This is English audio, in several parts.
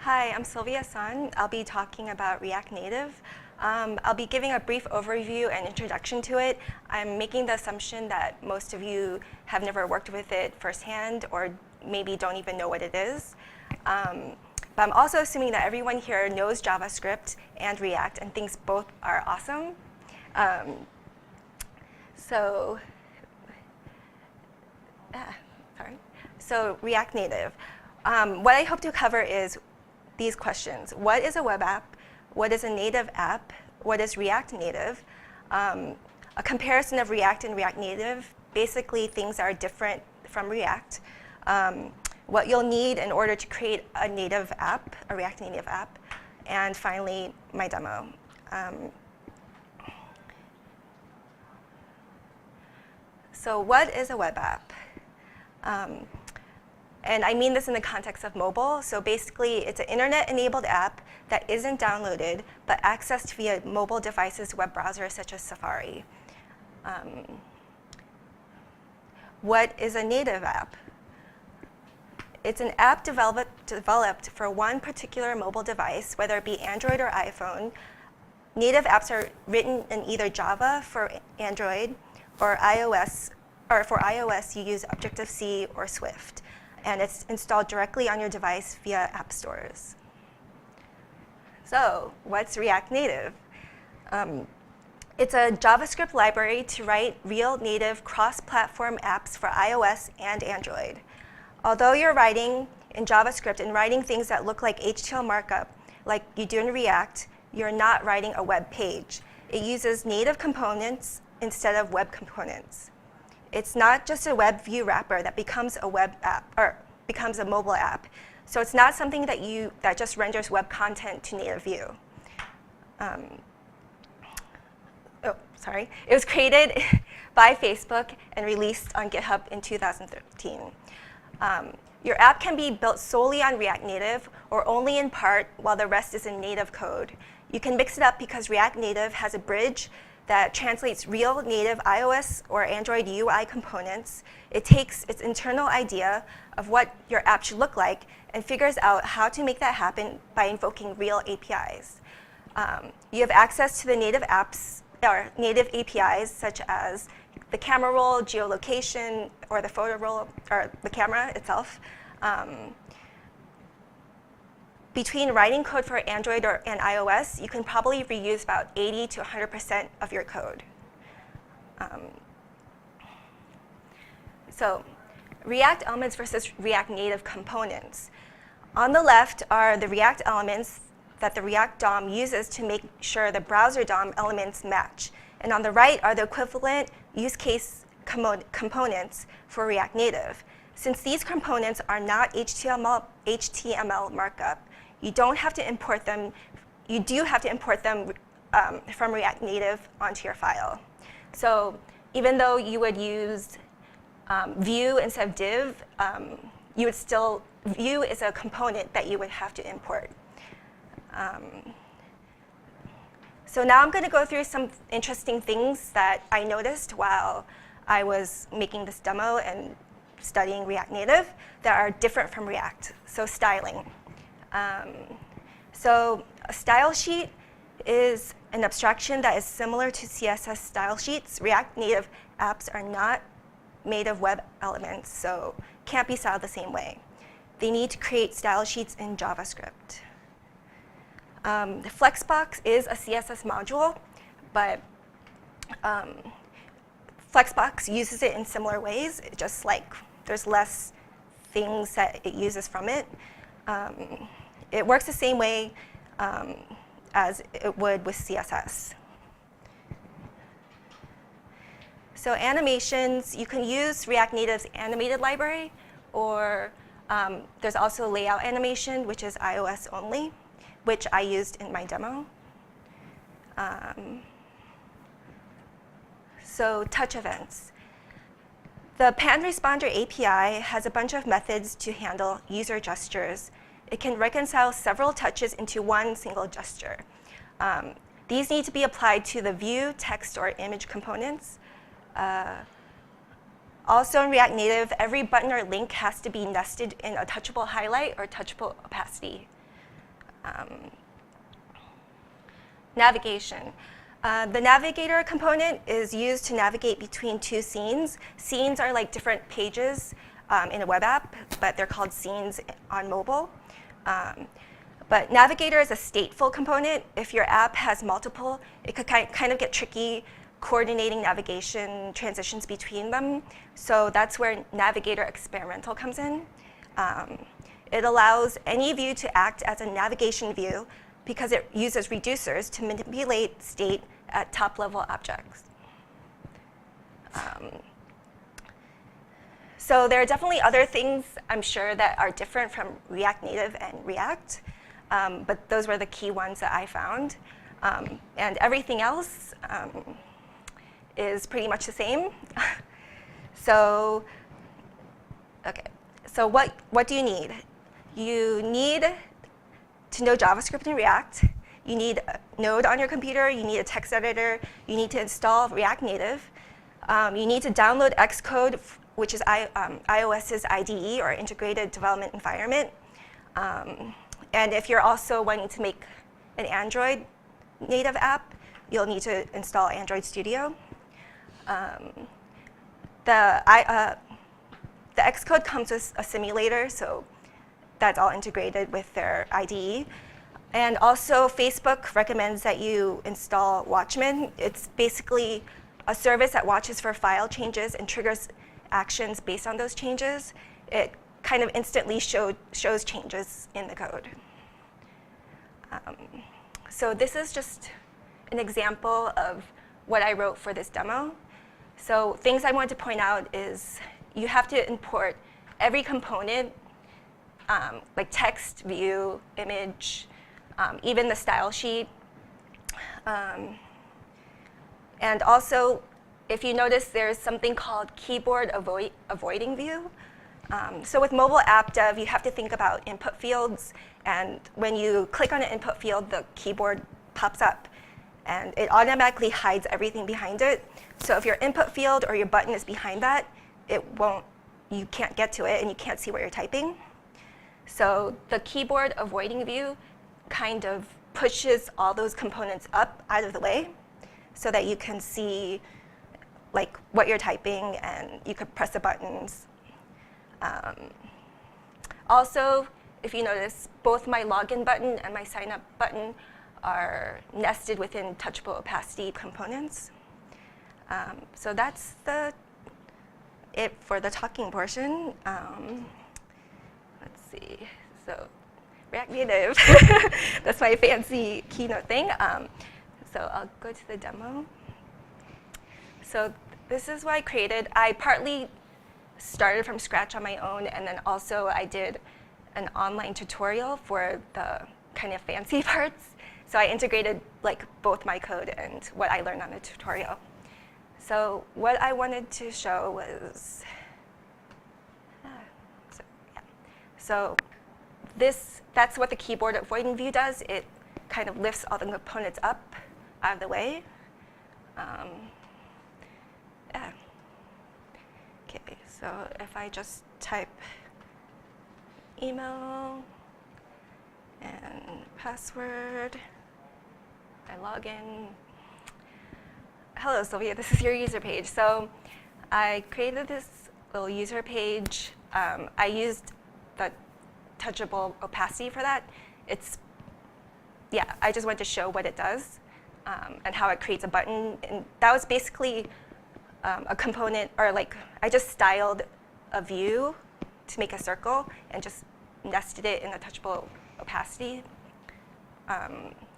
Hi, I'm Sylvia Sun. I'll be talking about React Native. I'll be giving a brief overview and introduction to it. I'm making the assumption that most of you have never worked with it firsthand or maybe don't even know what it is. But I'm also assuming that everyone here knows JavaScript and React and thinks both are awesome. So React Native. What I hope to cover is these questions. What is a web app? What is a native app? What is React Native? A comparison of React and React Native. Basically, things are different from React. What you'll need in order to create a native app, a React Native app. And finally, my demo. So what is a web app? And I mean this in the context of mobile. So basically, it's an internet-enabled app that isn't downloaded, but accessed via mobile devices, web browsers such as Safari. What is a native app? It's an app developed for one particular mobile device, whether it be Android or iPhone. Native apps are written in either Java for Android or iOS, or for iOS, you use Objective-C or Swift. And it's installed directly on your device via app stores. So what's React Native? It's a JavaScript library to write real native cross-platform apps for iOS and Android. Although you're writing in JavaScript and writing things that look like HTML markup, like you do in React, you're not writing a web page. It uses native components instead of web components. It's not just a web view wrapper that becomes a web app or becomes a mobile app. So it's not something that just renders web content to native view. It was created by Facebook and released on GitHub in 2013. Your app can be built solely on React Native or only in part while the rest is in native code. You can mix it up because React Native has a bridge that translates real native iOS or Android UI components. It takes its internal idea of what your app should look like and figures out how to make that happen by invoking real APIs. You have access to the native apps or native APIs such as the camera roll, geolocation, or the photo roll, or the camera itself. Between writing code for Android and iOS, you can probably reuse about 80 to 100% of your code. So React elements versus React Native components. On the left are the React elements that the React DOM uses to make sure the browser DOM elements match. And on the right are the equivalent use case components for React Native. Since these components are not HTML markup, you don't have to import them. You do have to import them from React Native onto your file. So even though you would use Vue instead of div, you would still, Vue is a component that you would have to import. So now I'm going to go through some interesting things that I noticed while I was making this demo and studying React Native that are different from React. So styling. So a style sheet is an abstraction that is similar to CSS style sheets. React Native apps are not made of web elements, so can't be styled the same way. They need to create style sheets in JavaScript. The Flexbox is a CSS module, but Flexbox uses it in similar ways, just like there's less things that it uses from it. It works the same way as it would with CSS. So animations, you can use React Native's animated library, or there's also layout animation, which is iOS only, which I used in my demo. So touch events. The Pan Responder API has a bunch of methods to handle user gestures. It can reconcile several touches into one single gesture. These need to be applied to the view, text, or image components. Also in React Native, every button or link has to be nested in a touchable highlight or touchable opacity. Navigation. The navigator component is used to navigate between two scenes. Scenes are like different pages in a web app, but they're called scenes on mobile. But navigator is a stateful component. If your app has multiple, it could kind of get tricky coordinating navigation transitions between them. So that's where navigator experimental comes in. It allows any view to act as a navigation view because it uses reducers to manipulate state at top-level objects. So there are definitely other things, I'm sure, that are different from React Native and React, but those were the key ones that I found. And everything else is pretty much the same. So, okay. So what do you need? You need to know JavaScript and React. You need a Node on your computer. You need a text editor. You need to install React Native. You need to download Xcode, which is iOS's IDE, or Integrated Development Environment. And if you're also wanting to make an Android native app, you'll need to install Android Studio. The Xcode comes with a simulator, so that's all integrated with their IDE. And also, Facebook recommends that you install Watchman. It's basically a service that watches for file changes and triggers actions based on those changes. It kind of instantly shows changes in the code. So this is just an example of what I wrote for this demo. So things I want to point out is you have to import every component, like text, view, image, even the style sheet. And also, if you notice, there's something called keyboard avoiding view. So with mobile app dev, you have to think about input fields. And when you click on an input field, the keyboard pops up. And it automatically hides everything behind it. So if your input field or your button is behind that, you can't get to it, and you can't see what you're typing. So the keyboard avoiding view kind of pushes all those components up out of the way so that you can see like what you're typing, and you could press the buttons. Also, if you notice, both my login button and my sign up button are nested within touchable opacity components. So that's it for the talking portion. Let's see. So React Native, that's my fancy keynote thing. So I'll go to the demo. So this is what I created. I partly started from scratch on my own, and then also I did an online tutorial for the kind of fancy parts. So I integrated like both my code and what I learned on the tutorial. So what I wanted to show was, so that's what the keyboard avoiding view does. It kind of lifts all the components up out of the way. Okay, so if I just type email and password, I log in. Hello, Sylvia, this is your user page. So I created this little user page. I used the touchable opacity for that. I just wanted to show what it does and how it creates a button. And that was basically a component, or like I just styled a view to make a circle and just nested it in a touchable opacity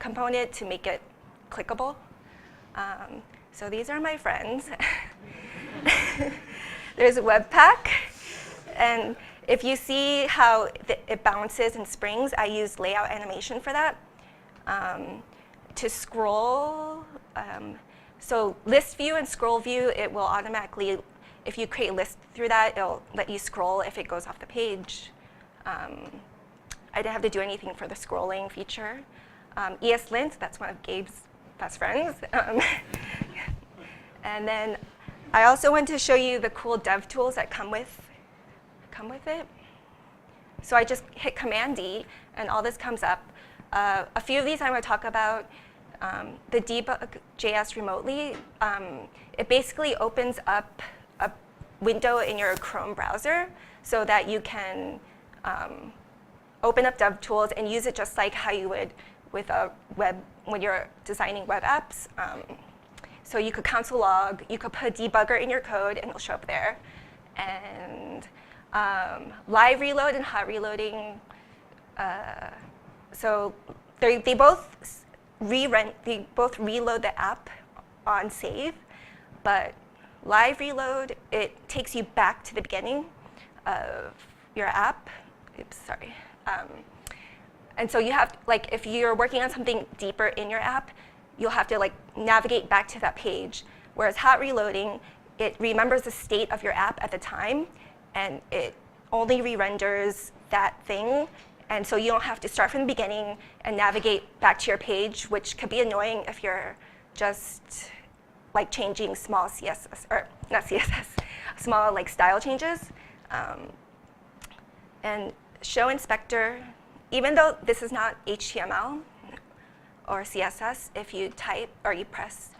component to make it clickable. So these are my friends. There's Webpack. And if you see how it bounces and springs, I use layout animation for that. To scroll, so list view and scroll view, it will automatically, if you create a list through that, it'll let you scroll if it goes off the page. I didn't have to do anything for the scrolling feature. ESLint, that's one of Gabe's best friends. And then I also want to show you the cool dev tools that come with it. So I just hit Command D, and all this comes up. A few of these I'm going to talk about. The debug.js remotely, it basically opens up a window in your Chrome browser so that you can open up DevTools and use it just like how you would with a web when you're designing web apps. So you could console log, you could put a debugger in your code, and it'll show up there. And live reload and hot reloading. So they both reload the app on save, but live reload, it takes you back to the beginning of your app. Oops, sorry. And so you have, like, if you're working on something deeper in your app, you'll have to, like, navigate back to that page. Whereas hot reloading, it remembers the state of your app at the time, and it only re-renders that thing. And so you don't have to start from the beginning and navigate back to your page, which could be annoying if you're just like changing small CSS, or not CSS, small like style changes. And show inspector, even though this is not HTML or CSS, if you type or you press,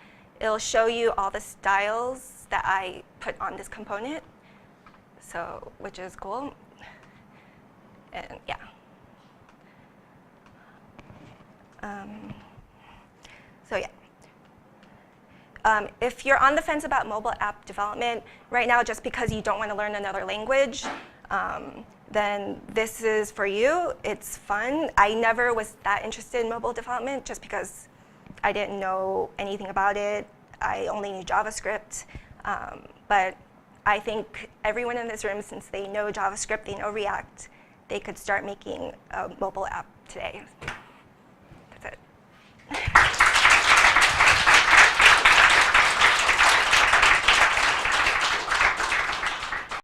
it'll show you all the styles that I put on this component, so which is cool. And yeah. So yeah. If you're on the fence about mobile app development right now, just because you don't want to learn another language, then this is for you. It's fun. I never was that interested in mobile development just because I didn't know anything about it. I only knew JavaScript. But I think everyone in this room, since they know JavaScript, they know React, they could start making a mobile app today.